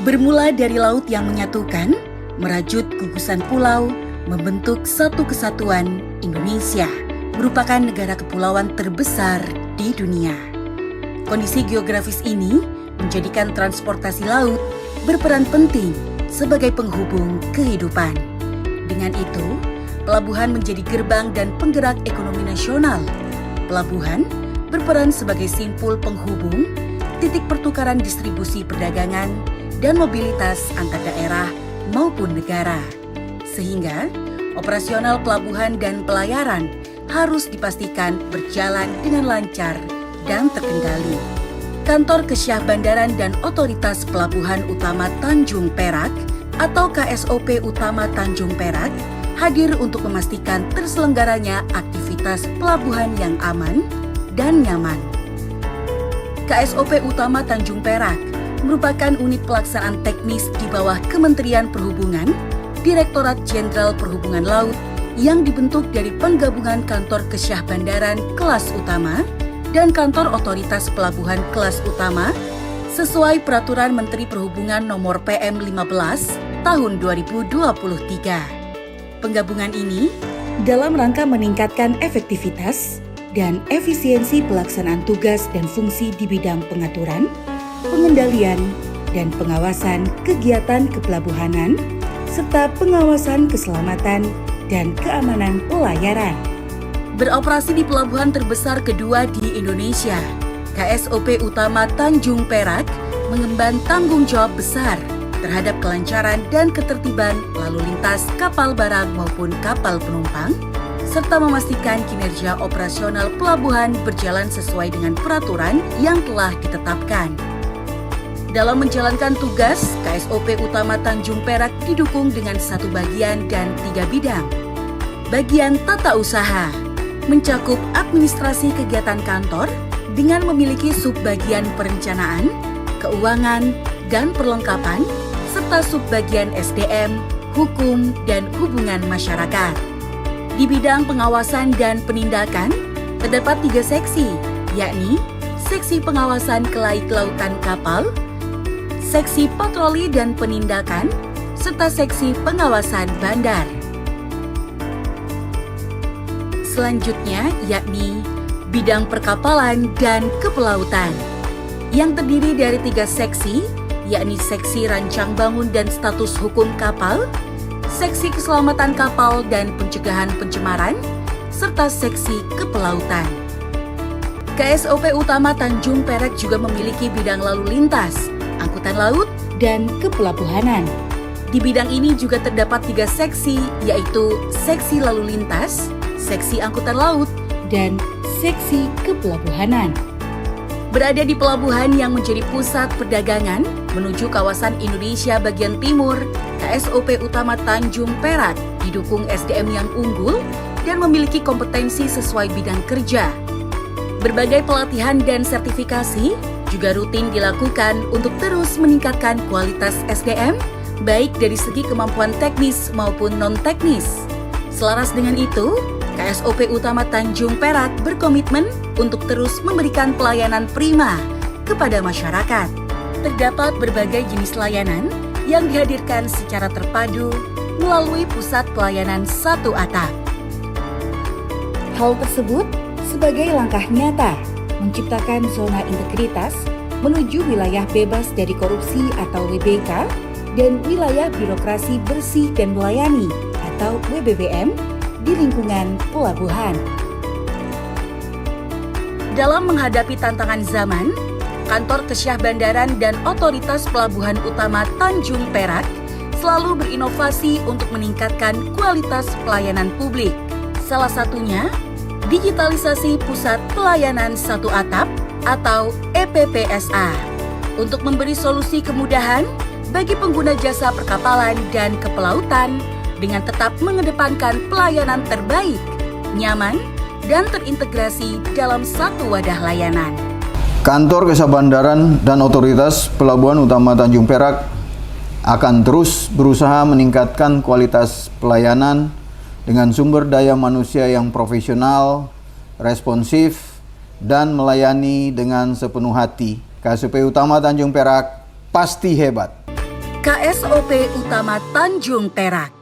Bermula dari laut yang menyatukan, merajut gugusan pulau, membentuk satu kesatuan, Indonesia merupakan negara kepulauan terbesar di dunia. Kondisi geografis ini menjadikan transportasi laut berperan penting sebagai penghubung kehidupan. Dengan itu, pelabuhan menjadi gerbang dan penggerak ekonomi nasional. Pelabuhan berperan sebagai simpul penghubung, titik pertukaran distribusi perdagangan, dan mobilitas antar daerah maupun negara. Sehingga, operasional pelabuhan dan pelayaran harus dipastikan berjalan dengan lancar dan terkendali. Kantor Kesyah Bandaran dan Otoritas Pelabuhan Utama Tanjung Perak atau KSOP Utama Tanjung Perak hadir untuk memastikan terselenggaranya aktivitas pelabuhan yang aman dan nyaman. KSOP Utama Tanjung Perak merupakan unit pelaksanaan teknis di bawah Kementerian Perhubungan, Direktorat Jenderal Perhubungan Laut yang dibentuk dari penggabungan Kantor Kesyah Bandaran Kelas Utama dan Kantor Otoritas Pelabuhan Kelas Utama sesuai Peraturan Menteri Perhubungan Nomor PM 15 Tahun 2023. Penggabungan ini dalam rangka meningkatkan efektivitas dan efisiensi pelaksanaan tugas dan fungsi di bidang pengaturan, pengendalian, dan pengawasan kegiatan kepelabuhanan, serta pengawasan keselamatan dan keamanan pelayaran. Beroperasi di pelabuhan terbesar kedua di Indonesia, KSOP Utama Tanjung Perak mengemban tanggung jawab besar terhadap kelancaran dan ketertiban lalu lintas kapal barang maupun kapal penumpang, serta memastikan kinerja operasional pelabuhan berjalan sesuai dengan peraturan yang telah ditetapkan. Dalam menjalankan tugas, KSOP Utama Tanjung Perak didukung dengan satu bagian dan 3 bidang. Bagian tata usaha mencakup administrasi kegiatan kantor dengan memiliki subbagian perencanaan, keuangan, dan perlengkapan, serta subbagian SDM, hukum, dan hubungan masyarakat. Di bidang pengawasan dan penindakan, terdapat 3 seksi, yakni Seksi Pengawasan Kelautan Kapal, Seksi Patroli dan Penindakan, serta Seksi Pengawasan Bandar. Selanjutnya yakni Bidang Perkapalan dan Kepelautan, yang terdiri dari 3 seksi, yakni Seksi Rancang Bangun dan Status Hukum Kapal, Seksi Keselamatan Kapal dan Pencegahan Pencemaran, serta Seksi Kepelautan. KSOP Utama Tanjung Perak juga memiliki bidang lalu lintas, angkutan laut, dan kepelabuhanan. Di bidang ini juga terdapat 3 seksi, yaitu Seksi Lalu Lintas, Seksi Angkutan Laut, dan Seksi Kepelabuhanan. Berada di pelabuhan yang menjadi pusat perdagangan menuju kawasan Indonesia bagian timur, KSOP Utama Tanjung Perak didukung SDM yang unggul dan memiliki kompetensi sesuai bidang kerja. Berbagai pelatihan dan sertifikasi juga rutin dilakukan untuk terus meningkatkan kualitas SDM, baik dari segi kemampuan teknis maupun non-teknis. Selaras dengan itu, KSOP Utama Tanjung Perak berkomitmen untuk terus memberikan pelayanan prima kepada masyarakat. Terdapat berbagai jenis layanan yang dihadirkan secara terpadu melalui Pusat Pelayanan Satu Atap. Hal tersebut sebagai langkah nyata menciptakan zona integritas menuju wilayah bebas dari korupsi atau WBK dan wilayah birokrasi bersih dan melayani atau WBBM di lingkungan pelabuhan. Dalam menghadapi tantangan zaman, Kantor Kesyah Bandaran dan Otoritas Pelabuhan Utama Tanjung Perak selalu berinovasi untuk meningkatkan kualitas pelayanan publik. Salah satunya, digitalisasi Pusat Pelayanan Satu Atap atau EPPSA untuk memberi solusi kemudahan bagi pengguna jasa perkapalan dan kepelautan dengan tetap mengedepankan pelayanan terbaik, nyaman, dan terintegrasi dalam satu wadah layanan. Kantor Kesyah Bandaran dan Otoritas Pelabuhan Utama Tanjung Perak akan terus berusaha meningkatkan kualitas pelayanan dengan sumber daya manusia yang profesional, responsif, dan melayani dengan sepenuh hati. KSOP Utama Tanjung Perak pasti hebat. KSOP Utama Tanjung Perak.